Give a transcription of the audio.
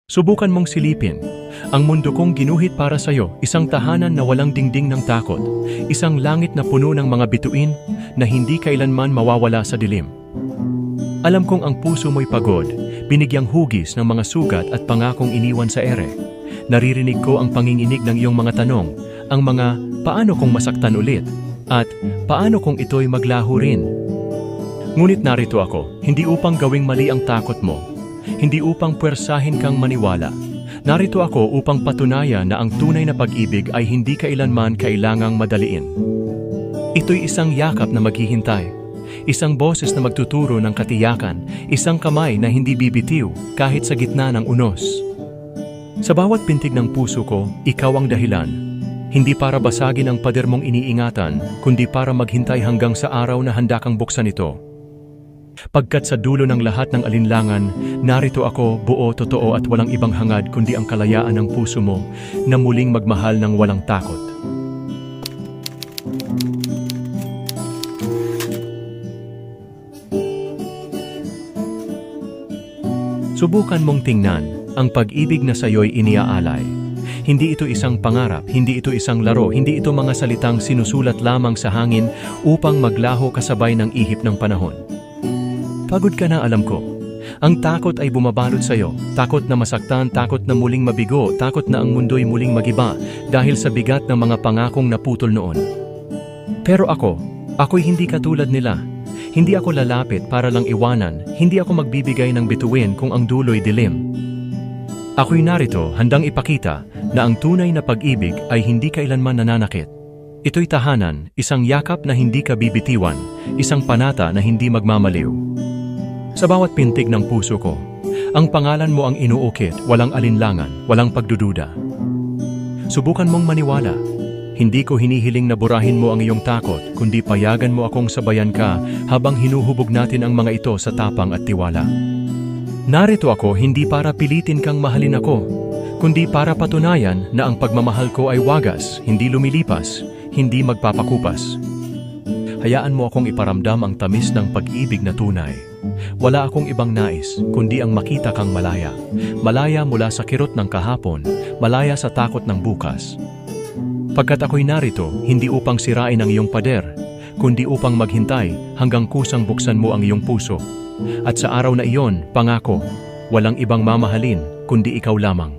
Subukan mong silipin. Ang mundo kong ginuhit para sa'yo, isang tahanan na walang dingding ng takot, isang langit na puno ng mga bituin na hindi kailanman mawawala sa dilim. Alam kong ang puso mo'y pagod, binigyang hugis ng mga sugat at pangakong iniwan sa ere. Naririnig ko ang panginginig ng iyong mga tanong, ang mga paano kung masaktan ulit, at paano kung ito'y maglaho rin. Ngunit narito ako, hindi upang gawing mali ang takot mo, hindi upang puwersahin kang maniwala. Narito ako upang patunayan na ang tunay na pag-ibig ay hindi kailanman kailangang madaliin. Ito'y isang yakap na maghihintay, isang boses na magtuturo ng katiyakan, isang kamay na hindi bibitiw kahit sa gitna ng unos. Sa bawat pintig ng puso ko, ikaw ang dahilan. Hindi para basagin ang pader mong iniingatan, kundi para maghintay hanggang sa araw na handa kang buksan ito. Pagkat sa dulo ng lahat ng alinlangan, narito ako, buo, totoo at walang ibang hangad kundi ang kalayaan ng puso mo na muling magmahal ng walang takot. Subukan mong tingnan ang pag-ibig na sa'yo'y iniaalay. Hindi ito isang pangarap, hindi ito isang laro, hindi ito mga salitang sinusulat lamang sa hangin upang maglaho kasabay ng ihip ng panahon. Pagod ka na, alam ko. Ang takot ay bumabalot sa'yo. Takot na masaktan, takot na muling mabigo, takot na ang mundo'y muling magiba dahil sa bigat ng mga pangakong naputol noon. Pero ako'y hindi katulad nila. Hindi ako lalapit para lang iwanan, hindi ako magbibigay ng bituin kung ang dulo'y dilim. Ako'y narito handang ipakita na ang tunay na pag-ibig ay hindi kailanman nananakit. Ito'y tahanan, isang yakap na hindi ka bibitiwan, isang panata na hindi magmamaliw. Sa bawat pintig ng puso ko, ang pangalan mo ang inuukit, walang alinlangan, walang pagdududa. Subukan mong maniwala. Hindi ko hinihiling na burahin mo ang iyong takot, kundi payagan mo akong sabayan ka habang hinuhubog natin ang mga ito sa tapang at tiwala. Narito ako hindi para pilitin kang mahalin ako, kundi para patunayan na ang pagmamahal ko ay wagas, hindi lumilipas, hindi magpapakupas. Hayaan mo akong iparamdam ang tamis ng pag-ibig na tunay. Wala akong ibang nais, kundi ang makita kang malaya. Malaya mula sa kirot ng kahapon, malaya sa takot ng bukas. Pagkat ako'y narito, hindi upang sirain ang iyong pader, kundi upang maghintay hanggang kusang buksan mo ang iyong puso. At sa araw na iyon, pangako, walang ibang mamahalin, kundi ikaw lamang.